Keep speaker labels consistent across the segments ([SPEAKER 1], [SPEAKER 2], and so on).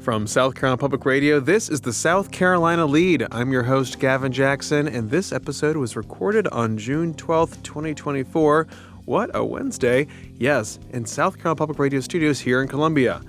[SPEAKER 1] From South Carolina Public Radio, this is the South Carolina Lead. I'm your host, Gavin Jackson, and this episode was recorded on June 12th, 2024. What a Wednesday. Yes, in South Carolina Public Radio studios here in Columbia.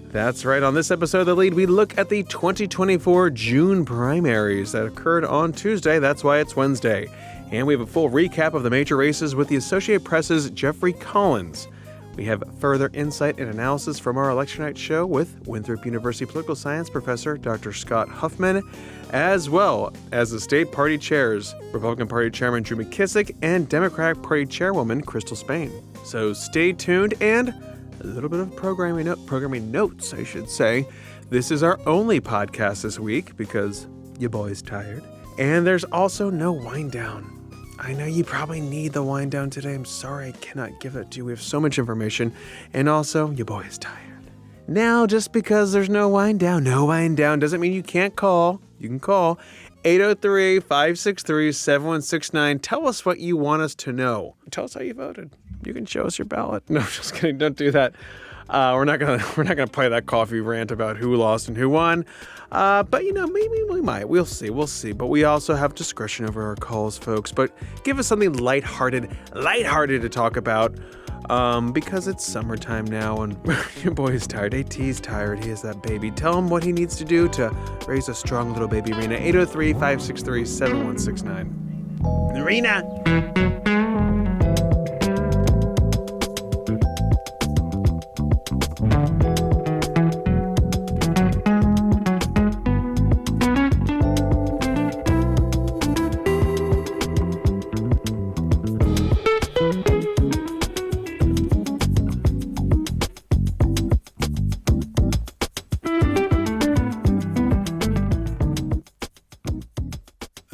[SPEAKER 1] That's right, on this episode of The Lead, we look at the 2024 June primaries that occurred on Tuesday. That's why it's Wednesday. And we have a full recap of the major races with the Associated Press's Jeffrey Collins. We have further insight and analysis from our election night show with Winthrop University political science professor Dr. Scott Huffman, as well as the state party chairs, Republican Party Chairman Drew McKissick and Democratic Party Chairwoman Crystal Spain. So stay tuned, and a little bit of programming notes, I should say. This is our only podcast this week because your boy's tired. And there's also no wind down. I know you probably need the wind down today. I'm sorry I cannot give it to you. We have so much information. And also, your boy is tired. Now, just because there's no wind down doesn't mean you can't call. You can call 803-563-7169. Tell us what you want us to know. Tell us how you voted. You can show us your ballot. No, just kidding. Don't do that. We're not gonna play that coffee rant about who lost and who won. But maybe we might. We'll see. But we also have discretion over our calls, folks. But give us something lighthearted to talk about. Because it's summertime now and your boy is tired. AT's tired. He has that baby. Tell him what he needs to do to raise a strong little baby. Rena, 803-563-7169. Rena!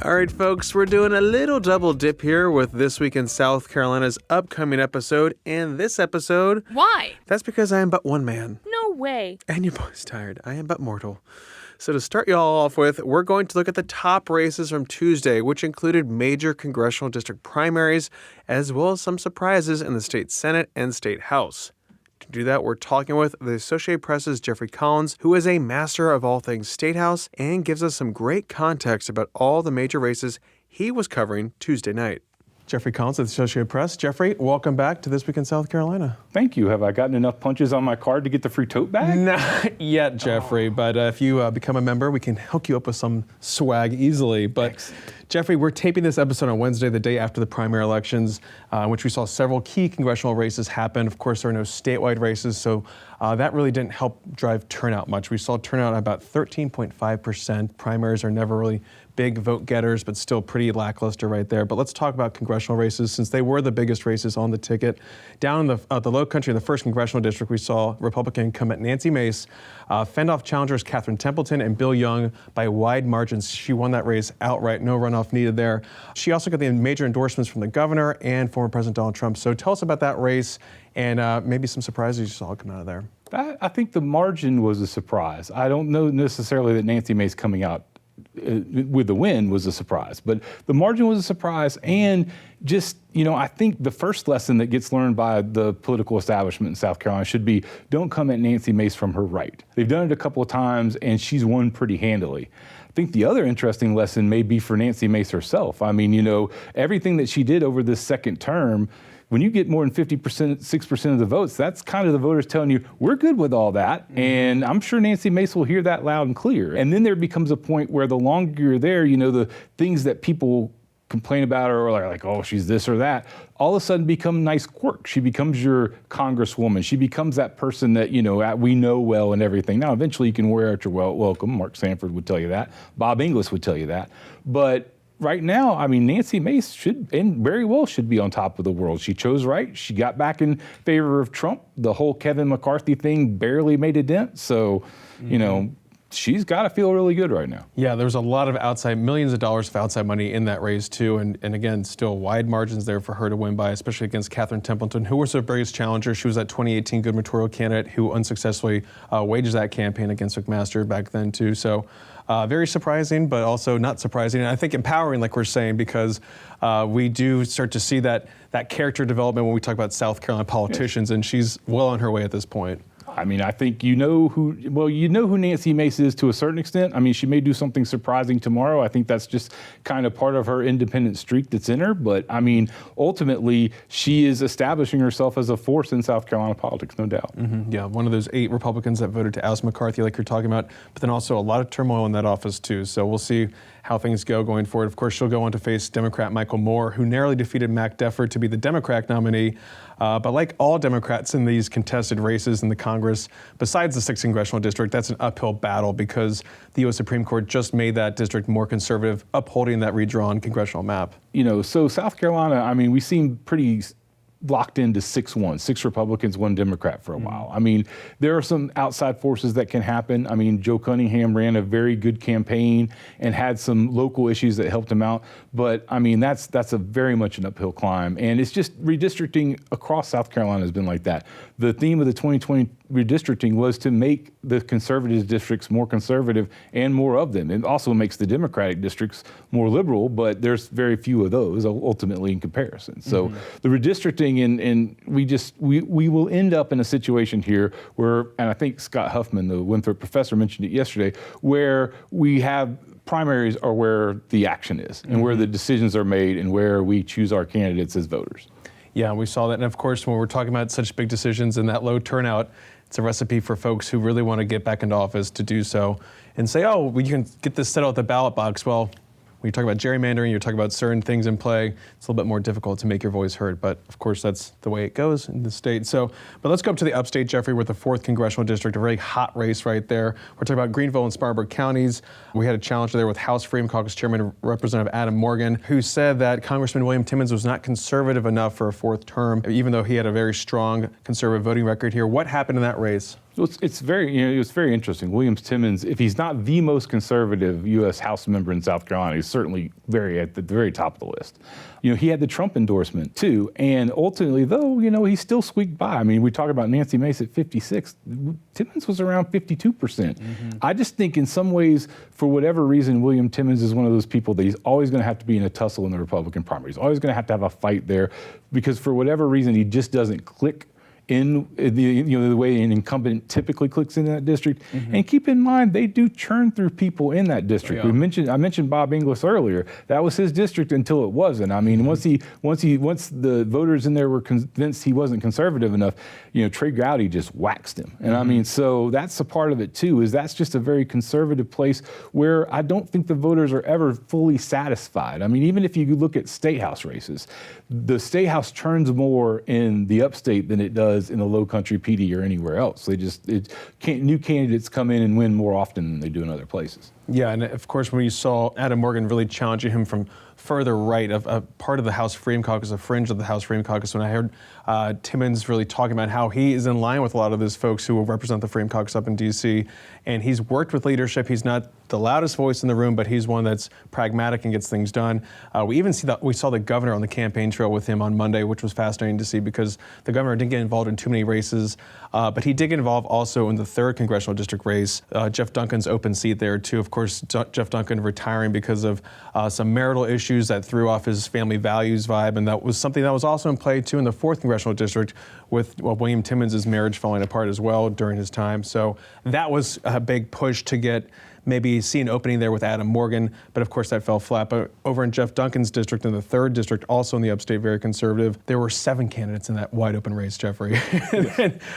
[SPEAKER 1] All right, folks, we're doing a little double dip here with This Week in South Carolina's upcoming episode. And this episode...
[SPEAKER 2] Why?
[SPEAKER 1] That's because I am but one man.
[SPEAKER 2] No way.
[SPEAKER 1] And your boy's tired. I am but mortal. So to start y'all off with, we're going to look at the top races from Tuesday, which included major congressional district primaries, as well as some surprises in the state Senate and state House. To do that, we're talking with the Associated Press's Jeffrey Collins, who is a master of all things State House and gives us some great context about all the major races he was covering Tuesday night. Jeffrey Collins of the Associated Press. Jeffrey, welcome back to This Week in South Carolina.
[SPEAKER 3] Thank you. Have I gotten enough punches on my card to get the free tote bag?
[SPEAKER 1] Not yet, Jeffrey, but if you become a member, we can hook you up with some swag easily. But
[SPEAKER 3] Excellent.
[SPEAKER 1] Jeffrey, we're taping this episode on Wednesday, the day after the primary elections, in which we saw several key congressional races happen. Of course, there are no statewide races, so that really didn't help drive turnout much. We saw turnout at about 13.5%. Primaries are never really big vote getters, but still pretty lackluster right there. But let's talk about congressional races, since they were the biggest races on the ticket. Down in the Low Country, in the 1st Congressional District, we saw Republican incumbent Nancy Mace fend off challengers Catherine Templeton and Bill Young by wide margins. She won that race outright, no runoff needed there. She also got the major endorsements from the governor and former President Donald Trump. So tell us about that race and maybe some surprises you saw come out of there.
[SPEAKER 3] I think the margin was a surprise. I don't know necessarily that Nancy Mace coming out with the win was a surprise, but the margin was a surprise. And just, I think the first lesson that gets learned by the political establishment in South Carolina should be, don't come at Nancy Mace from her right. They've done it a couple of times and she's won pretty handily. I think the other interesting lesson may be for Nancy Mace herself. I mean, everything that she did over this second term, when you get more than 6% of the votes, that's kind of the voters telling you, we're good with all that. Mm-hmm. And I'm sure Nancy Mace will hear that loud and clear. And then there becomes a point where the longer you're there, the things that people complain about her or like, oh, she's this or that, all of a sudden become nice quirks. She becomes your congresswoman. She becomes that person that, we know well and everything. Now, eventually you can wear out your welcome. Mark Sanford would tell you that. Bob Inglis would tell you that. But right now, I mean, Nancy Mace should, and very well should be on top of the world. She chose right. She got back in favor of Trump. The whole Kevin McCarthy thing barely made a dent. So, she's got to feel really good right now.
[SPEAKER 1] Yeah, there's a lot of millions of dollars of outside money in that race too. And again, still wide margins there for her to win by, especially against Catherine Templeton, who was her biggest challenger. She was that 2018 gubernatorial candidate who unsuccessfully waged that campaign against McMaster back then too. So very surprising, but also not surprising. And I think empowering, like we're saying, because we do start to see that character development when we talk about South Carolina politicians, and she's well on her way at this point.
[SPEAKER 3] I mean, I think you know who Nancy Mace is to a certain extent. I mean, she may do something surprising tomorrow. I think that's just kind of part of her independent streak that's in her. But I mean, ultimately, she is establishing herself as a force in South Carolina politics, no doubt.
[SPEAKER 1] Mm-hmm. Yeah, one of those 8 Republicans that voted to oust McCarthy, like you're talking about, but then also a lot of turmoil in that office, too. So we'll see how things go going forward. Of course, she'll go on to face Democrat Michael Moore, who narrowly defeated Mac Deffer to be the Democrat nominee. But like all Democrats in these contested races in the Congress, besides the 6th congressional district, that's an uphill battle because the U.S. Supreme Court just made that district more conservative, upholding that redrawn congressional map.
[SPEAKER 3] You know, so South Carolina, I mean, we seem pretty locked into 6-1, 6 Republicans, 1 Democrat for a while. I mean, there are some outside forces that can happen. I mean, Joe Cunningham ran a very good campaign and had some local issues that helped him out. But I mean, that's a very much an uphill climb. And it's just redistricting across South Carolina has been like that. The theme of the 2020 redistricting was to make the conservative districts more conservative and more of them. It also makes the Democratic districts more liberal, but there's very few of those ultimately in comparison. So the redistricting and we will end up in a situation here where, and I think Scott Huffman, the Winthrop professor, mentioned it yesterday, where we have primaries are where the action is and where the decisions are made and where we choose our candidates as voters.
[SPEAKER 1] Yeah, we saw that. And of course, when we're talking about such big decisions and that low turnout, it's a recipe for folks who really want to get back into office to do so and say, oh, well, you can get this settled at the ballot box. Well, when you talk about gerrymandering, you're talking about certain things in play, it's a little bit more difficult to make your voice heard. But of course, that's the way it goes in the state. So, but let's go up to the upstate, Jeffrey, with the 4th congressional district, a very hot race right there. We're talking about Greenville and Spartanburg counties. We had a challenge there with House Freedom Caucus Chairman Representative Adam Morgan, who said that Congressman William Timmons was not conservative enough for a 4th term, even though he had a very strong conservative voting record here. What happened in that race?
[SPEAKER 3] Well, it's very interesting. William Timmons, if he's not the most conservative U.S. House member in South Carolina, he's certainly at the very top of the list. You know, he had the Trump endorsement too, and ultimately, though, you know, he still squeaked by. I mean, we talk about Nancy Mace at 56. Timmons was around 52%. I just think in some ways, for whatever reason, William Timmons is one of those people that he's always going to have to be in a tussle in the Republican primary. He's always going to have a fight there because for whatever reason, he just doesn't click in the way an incumbent typically clicks in that district. And keep in mind, they do churn through people in that district. I mentioned Bob Inglis earlier. That was his district until it wasn't. I mean, once the voters in there were convinced he wasn't conservative enough, you know, Trey Gowdy just waxed him. And I mean, so that's a part of it too, is that's just a very conservative place where I don't think the voters are ever fully satisfied. I mean, even if you look at state house races, the state house churns more in the upstate than it does in the low country PD or anywhere else. New candidates come in and win more often than they do in other places.
[SPEAKER 1] Yeah, and of course, when you saw Adam Morgan really challenging him from further right of a part of the House Freedom Caucus, a fringe of the House Freedom Caucus, when I heard Timmons really talking about how he is in line with a lot of those folks who will represent the Freedom Caucus up in D.C., and he's worked with leadership. He's not the loudest voice in the room, but he's one that's pragmatic and gets things done. We saw the governor on the campaign trail with him on Monday, which was fascinating to see because the governor didn't get involved in too many races, but he did get involved also in the 3rd congressional district race. Jeff Duncan's open seat there too. Of course, Jeff Duncan retiring because of some marital issues that threw off his family values vibe, and that was something that was also in play too in the 4th congressional district with William Timmons' marriage falling apart as well during his time. So that was a big push to maybe see an opening there with Adam Morgan, but of course that fell flat. But over in Jeff Duncan's district, in the 3rd district, also in the upstate, very conservative, there were 7 candidates in that wide open race, Jeffrey.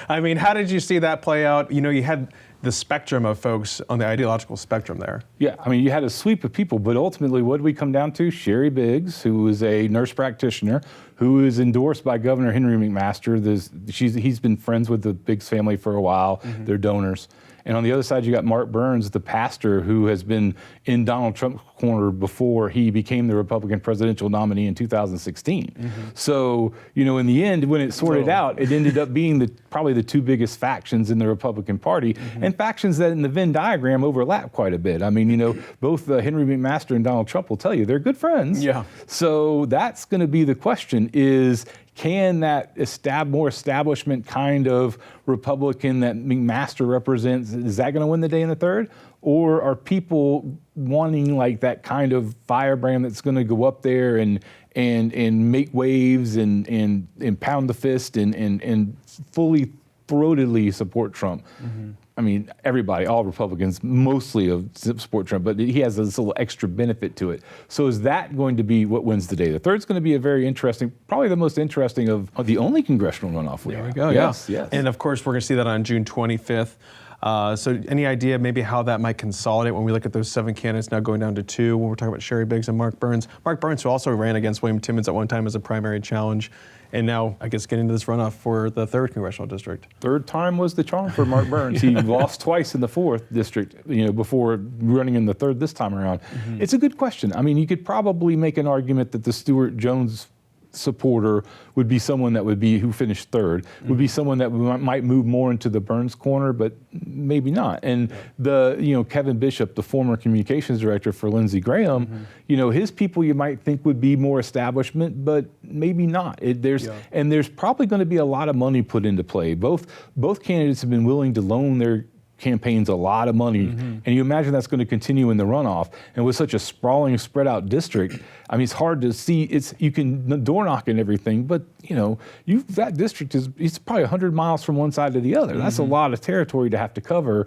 [SPEAKER 1] I mean, how did you see that play out? You know, you had the spectrum of folks on the ideological spectrum there. Yeah,
[SPEAKER 3] I mean, you had a sweep of people, but ultimately what did we come down to? Sherry Biggs, who is a nurse practitioner, who is endorsed by Governor Henry McMaster. He's been friends with the Biggs family for a while. They're donors. And on the other side, you got Mark Burns, the pastor who has been in Donald Trump's corner before he became the Republican presidential nominee in 2016. So, you know, in the end, when it sorted out, it ended up being probably the 2 biggest factions in the Republican Party, and factions that in the Venn diagram overlap quite a bit. I mean, you know, both Henry McMaster and Donald Trump will tell you they're good friends.
[SPEAKER 1] Yeah.
[SPEAKER 3] So that's going to be the question is, can that more establishment kind of Republican that McMaster represents, is that going to win the day in the 3rd? Or are people wanting like that kind of firebrand that's going to go up there and make waves and pound the fist and fully full-throatedly support Trump. I mean, everybody, all Republicans, mostly support Trump, but he has this little extra benefit to it. So is that going to be what wins the day? The third's going to be a very interesting, probably the most interesting of the only congressional runoff we have.
[SPEAKER 1] There we go,
[SPEAKER 3] yes.
[SPEAKER 1] And of course, we're going to see that on June 25th. So any idea maybe how that might consolidate when we look at those 7 candidates now going down to 2 when we're talking about Sherry Biggs and Mark Burns? Mark Burns, who also ran against William Timmons at one time as a primary challenge, and now, I guess, getting into this runoff for the 3rd congressional district.
[SPEAKER 3] Third time was the charm for Mark Burns. He lost twice in the 4th district, before running in the 3rd this time around. It's a good question. I mean, you could probably make an argument that the Stuart Jones supporter would be someone that who finished 3rd, would be someone that might move more into the Burns corner, but maybe not. And Kevin Bishop, the former communications director for Lindsey Graham, his people you might think would be more establishment, but maybe not. And there's probably going to be a lot of money put into play. Both candidates have been willing to loan their campaigns a lot of money, and you imagine that's going to continue in the runoff. And with such a sprawling, spread out district, I mean, it's hard to see. You can door knock and everything, but that district it's probably 100 miles from one side to the other. That's a lot of territory to have to cover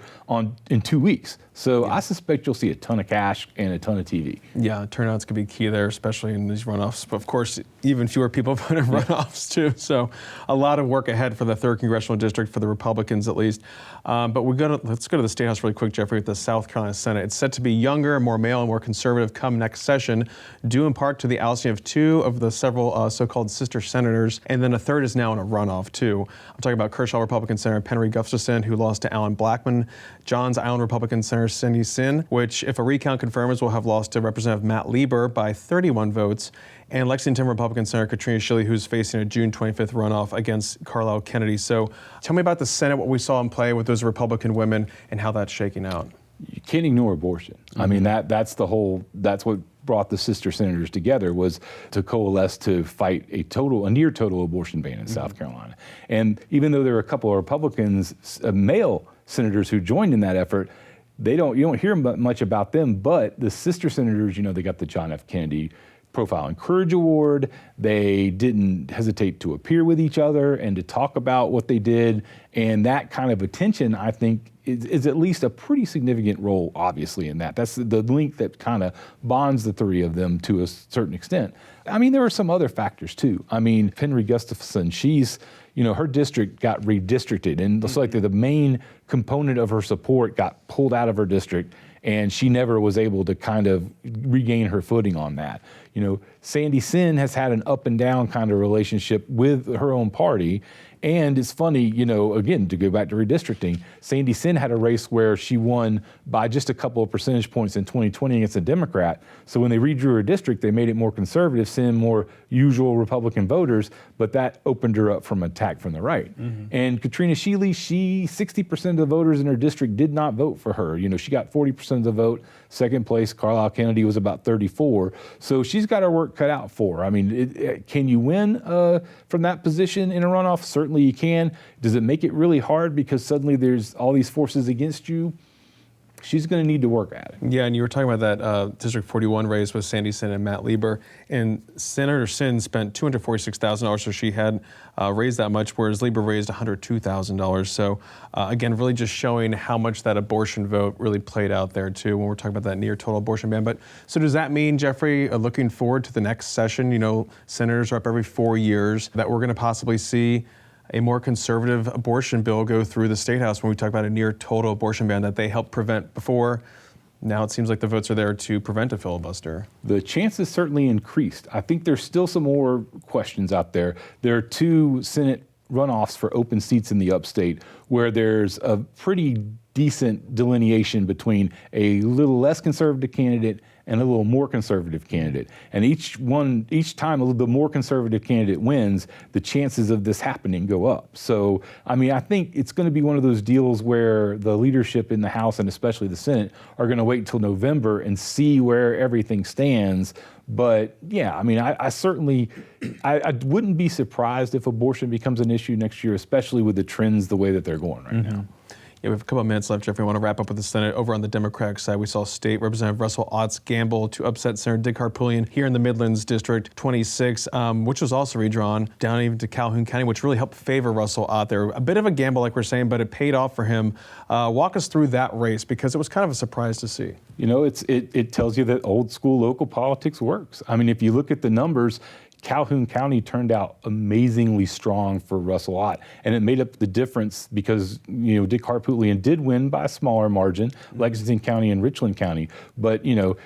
[SPEAKER 3] in 2 weeks. So I suspect you'll see a ton of cash and a ton of TV.
[SPEAKER 1] Yeah, turnouts could be key there, especially in these runoffs. But of course, even fewer people vote in runoffs too. So a lot of work ahead for the 3rd congressional district for the Republicans, at least. But let's go to the State House really quick, Jeffrey, with the South Carolina Senate. It's set to be younger, more male, and more conservative come next session, due in part to the ousting of 2 of the several so-called sister senators, and then a 3rd is now in a runoff too. I'm talking about Kershaw Republican Senator Penry Gustafson, who lost to Alan Blackman, Johns Island Republican Senator Cindy Sin, which, if a recount confirms, will have lost to Representative Matt Lieber by 31 votes, and Lexington Republican Senator Katrina Schilly, who's facing a June 25th runoff against Carlisle Kennedy. So tell me about the Senate, what we saw in play with those Republican women, and how that's shaking out.
[SPEAKER 3] You can't ignore abortion. I mean, that's what brought the sister senators together, was to coalesce to fight a near total abortion ban in South Carolina. And even though there were a couple of Republicans, male senators who joined in that effort, you don't hear much about them, but the sister senators, they got the John F. Kennedy Profile and Courage Award. They didn't hesitate to appear with each other and to talk about what they did. And that kind of attention, I think, is at least a pretty significant role, obviously, in that. That's the link that kind of bonds the 3 of them to a certain extent. I mean, there are some other factors, too. I mean, Penry Gustafson, her district got redistricted, and it's like the main component of her support got pulled out of her district, and she never was able to kind of regain her footing on that. Sandy Sin has had an up and down kind of relationship with her own party. And it's funny, again, to go back to redistricting, Sandy Sin had a race where she won by just a couple of percentage points in 2020 against a Democrat. So when they redrew her district, they made it more conservative, Sin more usual Republican voters, but that opened her up from attack from the right. And Katrina Schilly, 60% of the voters in her district did not vote for her. She got 40% of the vote. Second place, Carlisle Kennedy, was about 34. So she's got her work cut out for her. I mean, can you win from that position in a runoff? Certainly you can. Does it make it really hard because suddenly there's all these forces against you? She's going to need to work at it.
[SPEAKER 1] Yeah, and you were talking about that District 41 race with Sandy Sin and Matt Lieber, and Senator Sin spent $246,000, so she had raised that much, whereas Lieber raised $102,000. So again, really just showing how much that abortion vote really played out there too, when we're talking about that near total abortion ban. But so does that mean, Jeffrey, looking forward to the next session, senators are up every 4 years, that we're going to possibly see a more conservative abortion bill go through the State House when we talk about a near total abortion ban that they helped prevent before? Now it seems like the votes are there to prevent a filibuster.
[SPEAKER 3] The chances certainly increased. I think there's still some more questions out there. There are 2 Senate runoffs for open seats in the upstate where there's a pretty decent delineation between a little less conservative candidate and a little more conservative candidate. And each time the more conservative candidate wins, the chances of this happening go up. So, I mean, I think it's going to be one of those deals where the leadership in the House and especially the Senate are going to wait until November and see where everything stands. But yeah, I mean, I certainly wouldn't be surprised if abortion becomes an issue next year, especially with the trends the way that they're going right now.
[SPEAKER 1] Yeah, we have a couple of minutes left, Jeffrey. I want to wrap up with the Senate. Over on the Democratic side, we saw State Representative Russell Ott's gamble to upset Senator Dick Harpootlian here in the Midlands District 26, which was also redrawn down even to Calhoun County, which really helped favor Russell Ott there. A bit of a gamble, like we're saying, but it paid off for him. Walk us through that race, because it was kind of a surprise to see.
[SPEAKER 3] You know, it tells you that old school local politics works. I mean, if you look at the numbers, Calhoun County turned out amazingly strong for Russell Ott, and it made up the difference because, you know, Dick Harpootlian did win by a smaller margin, Lexington County and Richland County, but, you know,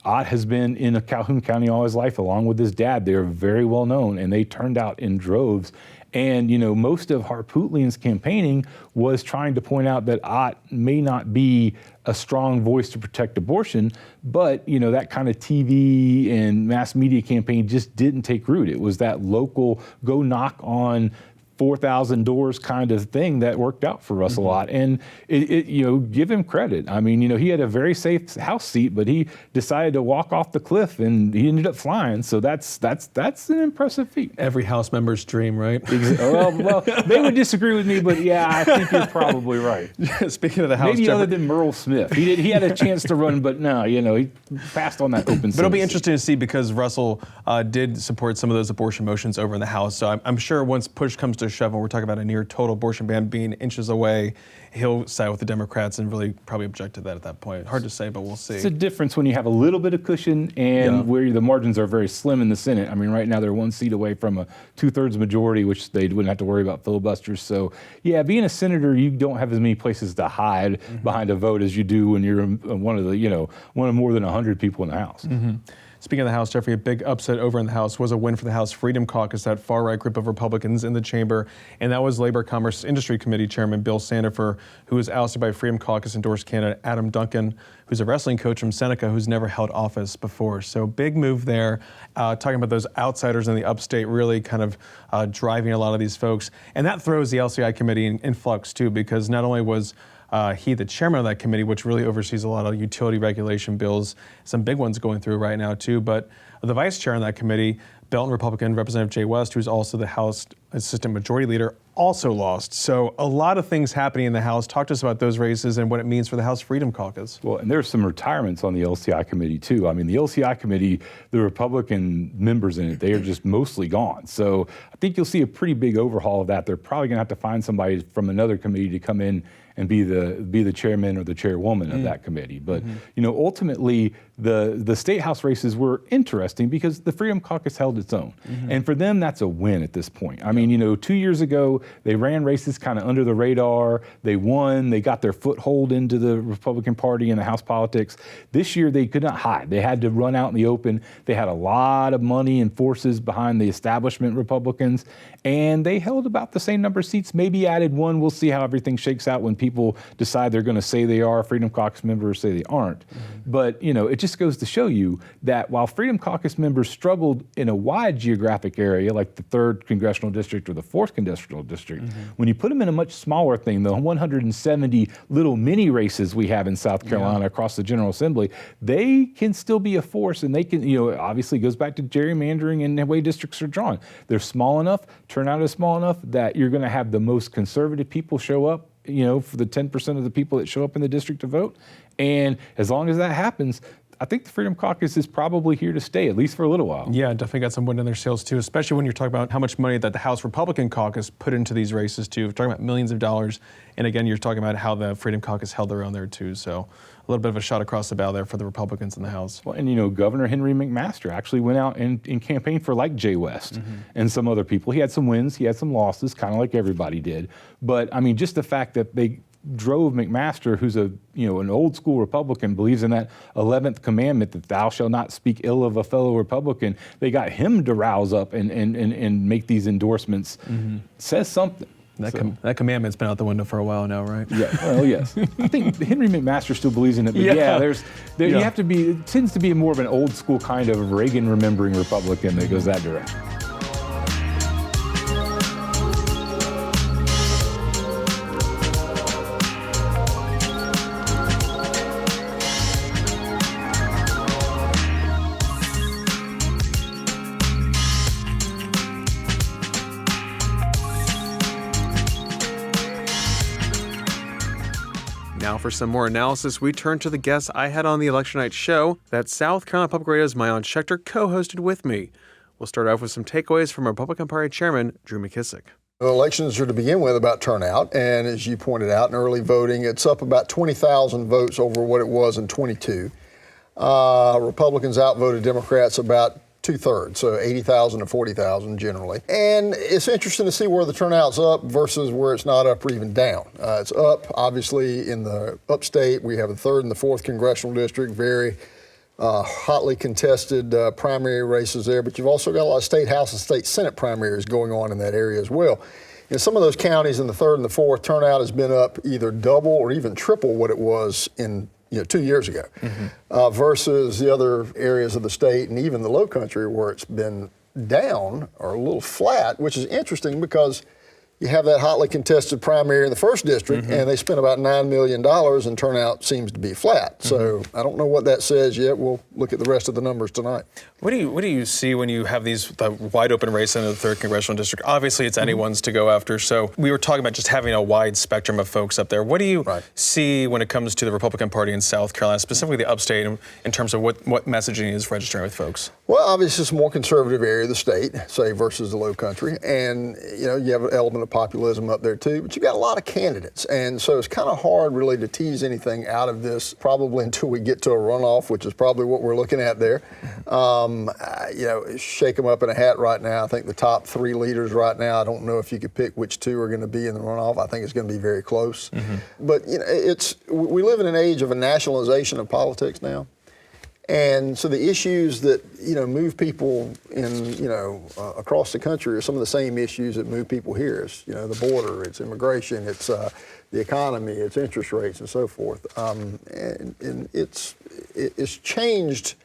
[SPEAKER 3] Ott has been in Calhoun County all his life, along with his dad. They're very well known, and they turned out in droves. And, you know, most of Harpootlian's campaigning was trying to point out that Ott may not be a strong voice to protect abortion, but, you know, that kind of TV and mass media campaign just didn't take root. It was that local go knock on 4,000 doors kind of thing that worked out for Russell Ott. And you know, give him credit. I mean, you know, he had a very safe House seat, but he decided to walk off the cliff and he ended up flying. So that's an impressive feat.
[SPEAKER 1] Every House member's dream, right?
[SPEAKER 3] Well, they would disagree with me, but yeah, I think you're probably right.
[SPEAKER 1] Speaking of the House,
[SPEAKER 3] maybe other than Merle Smith, he had a chance to run, but no, you know, he passed on that open.
[SPEAKER 1] But it'll be interesting to see, because Russell did support some of those abortion motions over in the House. So I'm sure once push comes to shove, and we're talking about a near total abortion ban being inches away, he'll side with the Democrats and really probably object to that at that point. Hard to say, but we'll see.
[SPEAKER 3] It's a difference when you have a little bit of cushion and where the margins are very slim in the Senate. I mean, right now they're one seat away from a 2/3 majority, which they wouldn't have to worry about filibusters. So, yeah, being a senator, you don't have as many places to hide behind a vote as you do when you're one of more than 100 people in the House.
[SPEAKER 1] Speaking of the House, Jeffrey, a big upset over in the House was a win for the House Freedom Caucus, that far-right group of Republicans in the chamber, and that was Labor Commerce Industry Committee Chairman Bill Sandifer, who was ousted by Freedom Caucus-endorsed candidate Adam Duncan, who's a wrestling coach from Seneca who's never held office before. So big move there, talking about those outsiders in the upstate really kind of driving a lot of these folks. And that throws the LCI committee in flux, too, because not only was he the chairman of that committee, which really oversees a lot of utility regulation bills, some big ones going through right now too, but the vice chair on that committee, Belton Republican Representative Jay West, who's also the House Assistant Majority Leader, also lost. So a lot of things happening in the House. Talk to us about those races and what it means for the House Freedom Caucus.
[SPEAKER 3] Well, and there's some retirements on the LCI committee too. I mean, the LCI committee, the Republican members in it, they are just mostly gone. So I think you'll see a pretty big overhaul of that. They're probably gonna have to find somebody from another committee to come in and be the chairman or the chairwoman of that committee. But you know, ultimately, the state house races were interesting because the Freedom Caucus held its own, and for them, that's a win at this point. I mean, you know, 2 years ago they ran races kind of under the radar. They won. They got their foothold into the Republican Party and the House politics. This year they could not hide. They had to run out in the open. They had a lot of money and forces behind the establishment Republicans, and they held about the same number of seats. Maybe added one. We'll see how everything shakes out when people decide they're going to say they are a Freedom Caucus member or say they aren't. But, you know, it just goes to show you that while Freedom Caucus members struggled in a wide geographic area, like the 3rd Congressional District or the 4th Congressional District, when you put them in a much smaller thing, the 170 little mini races we have in South Carolina across the General Assembly, they can still be a force, and they can, you know, obviously it goes back to gerrymandering and the way districts are drawn. They're small enough, turnout is small enough that you're going to have the most conservative people show up, you know, for the 10% of the people that show up in the district to vote. And as long as that happens, I think the Freedom Caucus is probably here to stay, at least for a little while.
[SPEAKER 1] Yeah, definitely got some wind in their sails too, especially when you're talking about how much money that the House Republican Caucus put into these races too. We're talking about millions of dollars. And again, you're talking about how the Freedom Caucus held their own there too. So a little bit of a shot across the bow there for the Republicans in the House.
[SPEAKER 3] Well, and you know, Governor Henry McMaster actually went out and campaigned for like Jay West and some other people. He had some wins, he had some losses, kind of like everybody did. But I mean, just the fact that they drove McMaster, who's an old school Republican, believes in that 11th commandment that thou shalt not speak ill of a fellow Republican. They got him to rouse up and make these endorsements. Says something.
[SPEAKER 1] That commandment's been out the window for a while now, right?
[SPEAKER 3] Yeah. Well, yes. I think Henry McMaster still believes in it, but you have to be. It tends to be more of an old school kind of Reagan remembering Republican that goes that direction.
[SPEAKER 1] Now for some more analysis, we turn to the guests I had on the election night show that South Carolina Public Radio's Mayan Schechter co-hosted with me. We'll start off with some takeaways from Republican Party Chairman Drew McKissick.
[SPEAKER 2] Elections are to begin with about turnout, and as you pointed out, in early voting, it's up about 20,000 votes over what it was in 22. Republicans outvoted Democrats about two-thirds, so 80,000 to 40,000 generally. And it's interesting to see where the turnout's up versus where it's not up or even down. It's up, obviously, in the upstate. We have the 3rd and the 4th congressional district, very hotly contested primary races there, but you've also got a lot of state house and state senate primaries going on in that area as well. In some of those counties in the 3rd and the 4th, turnout has been up either double or even triple what it was in 2 years ago, versus the other areas of the state and even the low country where it's been down or a little flat, which is interesting because you have that hotly contested primary in the 1st district, and they spent about $9 million, and turnout seems to be flat. So I don't know what that says yet. We'll look at the rest of the numbers tonight.
[SPEAKER 4] What do you see when you have the wide open race in the 3rd congressional district? Obviously, it's anyone's to go after. So we were talking about just having a wide spectrum of folks up there. What do you see when it comes to the Republican Party in South Carolina, specifically the upstate, in terms of what messaging is registering with folks?
[SPEAKER 2] Well, obviously, it's a more conservative area of the state, say, versus the low country. And, you have an element of populism up there, too. But you've got a lot of candidates. And so it's kind of hard, really, to tease anything out of this, probably until we get to a runoff, which is probably what we're looking at there. Shake them up in a hat right now. I think the top 3 leaders right now, I don't know if you could pick which 2 are going to be in the runoff. I think it's going to be very close. But, we live in an age of a nationalization of politics now. And so the issues that, move people in, across the country are some of the same issues that move people here. It's, the border, it's immigration, it's the economy, it's interest rates and so forth. And it's changed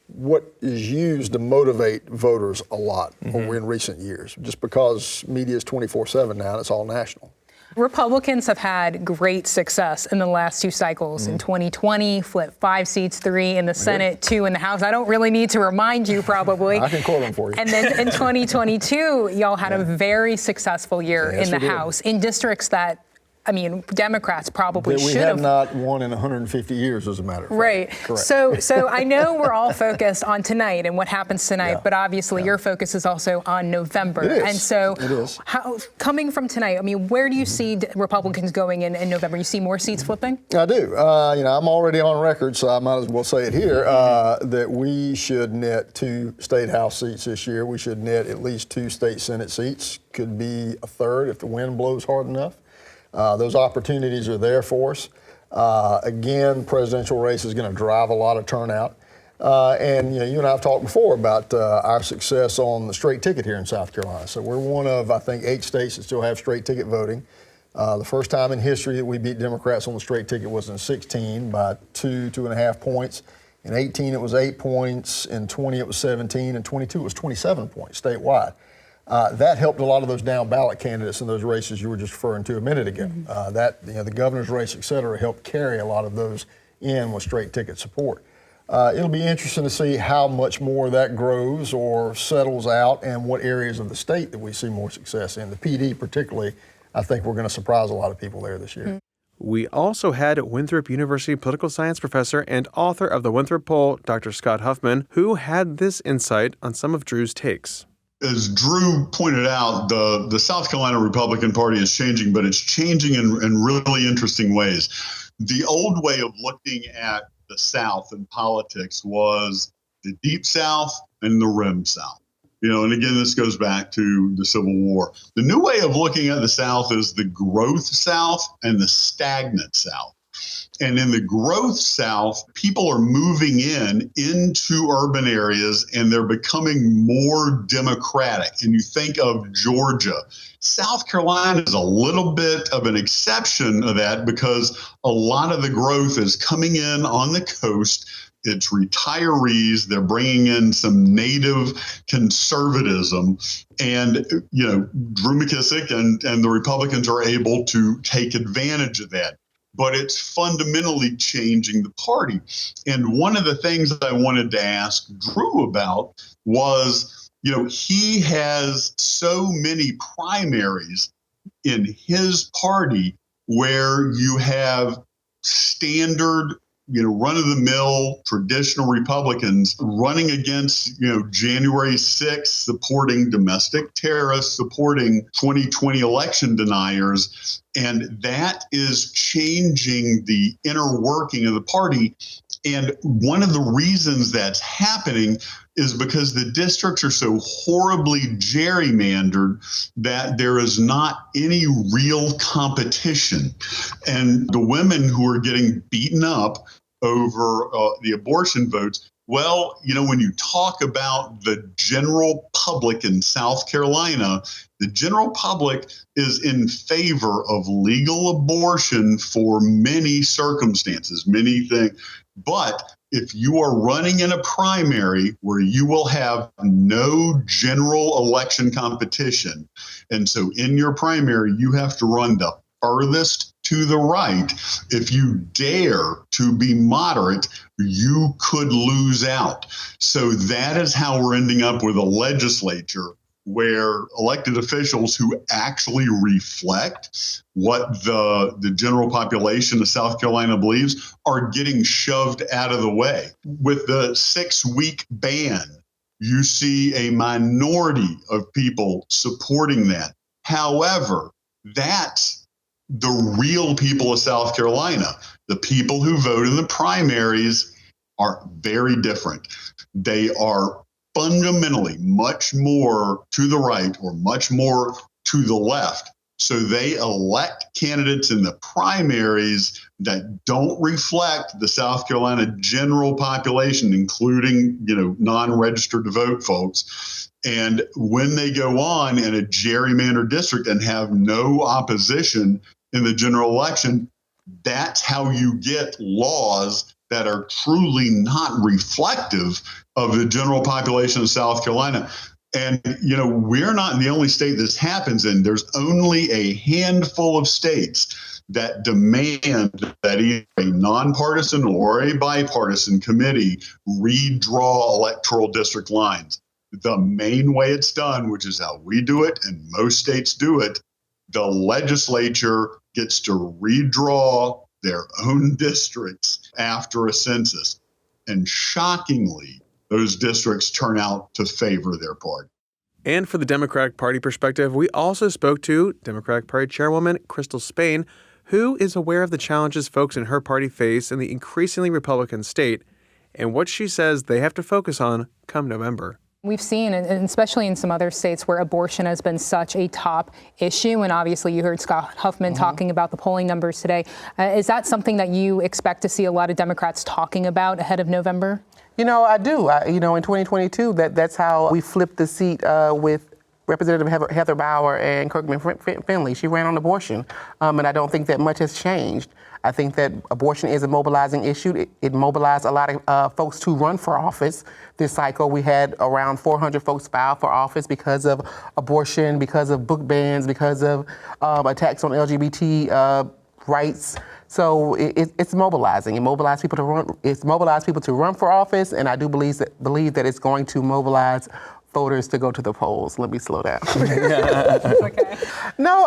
[SPEAKER 2] what is used to motivate voters a lot over in recent years, just because media is 24/7 now and it's all national.
[SPEAKER 5] Republicans have had great success in the last 2 cycles. In 2020, flipped 5 seats, 3 in the Senate, 2 in the House. I don't really need to remind you, probably.
[SPEAKER 2] I can quote them for you.
[SPEAKER 5] And then in 2022, y'all had a very successful year in the House in districts that, Democrats probably should have.
[SPEAKER 2] We have not won in 150 years, as a matter of fact.
[SPEAKER 5] Right.
[SPEAKER 2] Correct.
[SPEAKER 5] So I know we're all focused on tonight and what happens tonight, but obviously your focus is also on November.
[SPEAKER 2] It is.
[SPEAKER 5] And so
[SPEAKER 2] it is.
[SPEAKER 5] Coming from tonight, where do you see Republicans going in November? You see more seats flipping?
[SPEAKER 2] I do. I'm already on record, so I might as well say it here, that we should net 2 state house seats this year. We should net at least 2 state senate seats. Could be a third if the wind blows hard enough. Those opportunities are there for us. Again, presidential race is going to drive a lot of turnout. And you and I have talked before about our success on the straight ticket here in South Carolina. So we're one of, I think, 8 states that still have straight ticket voting. The first time in history that we beat Democrats on the straight ticket was in 16 by 2.5 points. In 18, it was 8 points. In 20, it was 17. In 22, it was 27 points statewide. That helped a lot of those down ballot candidates in those races you were just referring to a minute ago. The governor's race, et cetera, helped carry a lot of those in with straight ticket support. It'll be interesting to see how much more that grows or settles out and what areas of the state that we see more success in. The PD particularly, I think we're going to surprise a lot of people there this year.
[SPEAKER 1] We also had Winthrop University political science professor and author of the Winthrop Poll, Dr. Scott Huffman, who had this insight on some of Drew's takes.
[SPEAKER 6] As Drew pointed out, the South Carolina Republican Party is changing, but it's changing in really interesting ways. The old way of looking at the South in politics was the Deep South and the Rim South. And again, this goes back to the Civil War. The new way of looking at the South is the growth South and the stagnant South. And in the growth South, people are moving into urban areas and they're becoming more democratic. And you think of Georgia. South Carolina is a little bit of an exception of that because a lot of the growth is coming in on the coast. It's retirees. They're bringing in some native conservatism. And, Drew McKissick and the Republicans are able to take advantage of that. But it's fundamentally changing the party. And one of the things that I wanted to ask Drew about was, he has so many primaries in his party where you have standard, run-of-the-mill traditional Republicans running against, January 6th, supporting domestic terrorists, supporting 2020 election deniers. And that is changing the inner working of the party. And one of the reasons that's happening is because the districts are so horribly gerrymandered that there is not any real competition. And the women who are getting beaten up over the abortion votes, well, when you talk about the general public in South Carolina, the general public is in favor of legal abortion for many circumstances, many things. But if you are running in a primary where you will have no general election competition, and so in your primary, you have to run the furthest to the right. If you dare to be moderate, you could lose out. So that is how we're ending up with a legislature where elected officials who actually reflect what the general population of South Carolina believes are getting shoved out of the way. With the 6-week ban, you see a minority of people supporting that. However, that's the real people of South Carolina. The people who vote in the primaries are very different. They are fundamentally much more to the right or much more to the left. So they elect candidates in the primaries that don't reflect the South Carolina general population, including, non-registered to vote folks. And when they go on in a gerrymandered district and have no opposition in the general election, that's how you get laws that are truly not reflective of the general population of South Carolina. And, we're not the only state this happens in. There's only a handful of states that demand that either a nonpartisan or a bipartisan committee redraw electoral district lines. The main way it's done, which is how we do it, and most states do it, the legislature gets to redraw their own districts after a census. And shockingly, those districts turn out to favor their party.
[SPEAKER 1] And for the Democratic Party perspective, we also spoke to Democratic Party Chairwoman Crystal Spain, who is aware of the challenges folks in her party face in the increasingly Republican state and what she says they have to focus on come November.
[SPEAKER 5] We've seen, and especially in some other states where abortion has been such a top issue, and obviously you heard Scott Huffman talking about the polling numbers today. Is that something that you expect to see a lot of Democrats talking about ahead of November?
[SPEAKER 7] I do. In 2022, that's how we flipped the seat with Representative Heather Bauer and Kirkman Finley. She ran on abortion, and I don't think that much has changed. I think that abortion is a mobilizing issue. It mobilized a lot of folks to run for office this cycle. We had around 400 folks file for office because of abortion, because of book bans, because of attacks on LGBT rights. So it's mobilizing. It mobilized people to run. It's mobilized people to run for office, and I do believe that it's going to mobilize voters to go to the polls. Let me slow down.
[SPEAKER 5] Okay.
[SPEAKER 7] No,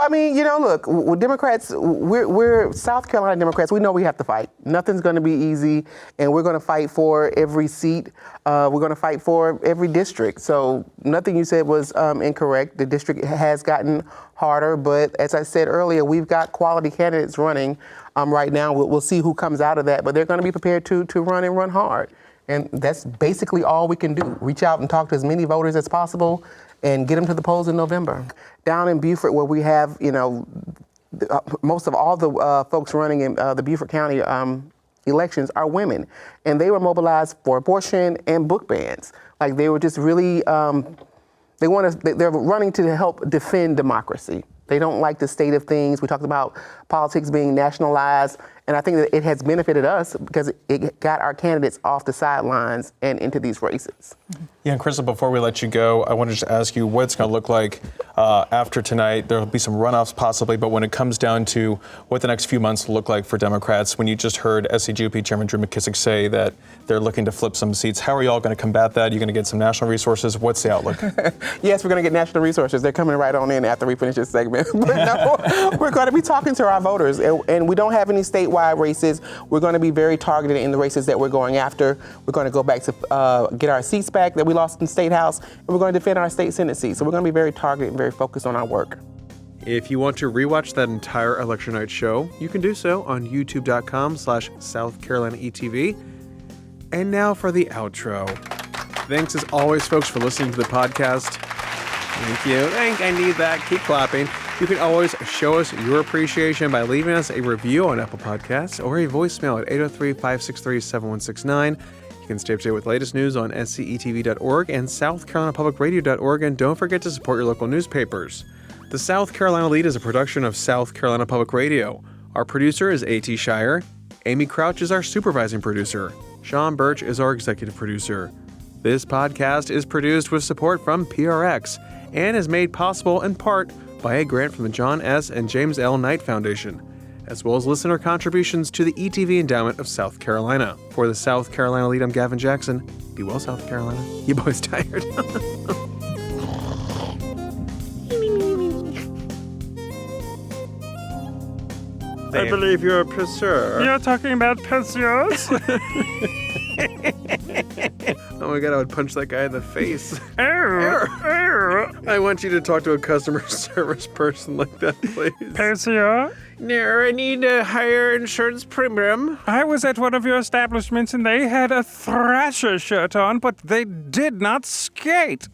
[SPEAKER 7] look, with Democrats, we're South Carolina Democrats. We know we have to fight. Nothing's going to be easy, and we're going to fight for every seat. We're going to fight for every district. So nothing you said was incorrect. The district has gotten harder, but as I said earlier, we've got quality candidates running right now. We'll see who comes out of that, but they're going to be prepared to run and run hard. And that's basically all we can do. Reach out and talk to as many voters as possible and get them to the polls in November. Down in Beaufort, where we have, most of all the folks running in the Beaufort County elections are women. And they were mobilized for abortion and book bans. Like they were just really, they're running to help defend democracy. They don't like the state of things. We talked about politics being nationalized. And I think that it has benefited us because it got our candidates off the sidelines and into these races.
[SPEAKER 4] Yeah, and Crystal, before we let you go, I wanted to ask you what it's going to look like after tonight. There'll be some runoffs possibly, but when it comes down to what the next few months will look like for Democrats, when you just heard SCGOP Chairman Drew McKissick say that they're looking to flip some seats, how are you all going to combat that? Are you going to get some national resources? What's the outlook?
[SPEAKER 7] Yes, we're going to get national resources. They're coming right on in after we finish this segment. But no, we're going to be talking to our voters, and we don't have any statewide statewide races. We're going to be very targeted in the races that we're going after. We're going to go back to get our seats back that we lost in the State House, and we're going to defend our state Senate seats. So we're going to be very targeted and very focused on our work.
[SPEAKER 1] If you want to rewatch that entire election night show, you can do so on youtube.com/South Carolina ETV. And now for the outro. Thanks as always, folks, for listening to the podcast. Thank you. I need that. Keep clapping. You can always show us your appreciation by leaving us a review on Apple Podcasts or a voicemail at 803-563-7169. You can stay up to date with latest news on scetv.org and southcarolinapublicradio.org. And don't forget to support your local newspapers. The South Carolina Lede is a production of South Carolina Public Radio. Our producer is A.T. Shire. Amy Crouch is our supervising producer. Sean Birch is our executive producer. This podcast is produced with support from PRX and is made possible in part by a grant from the John S. and James L. Knight Foundation, as well as listener contributions to the ETV Endowment of South Carolina. For the South Carolina Lede, I'm Gavin Jackson. Be well, South Carolina. You boys tired?
[SPEAKER 8] I believe you're a pursuer.
[SPEAKER 9] You're talking about pursuers?
[SPEAKER 1] Oh my god, I would punch that guy in the face.
[SPEAKER 9] Oh.
[SPEAKER 1] I want you to talk to a customer service person like that, please.
[SPEAKER 9] Pursuer?
[SPEAKER 1] No, I need a higher insurance premium.
[SPEAKER 9] I was at one of your establishments and they had a Thrasher shirt on, but they did not skate.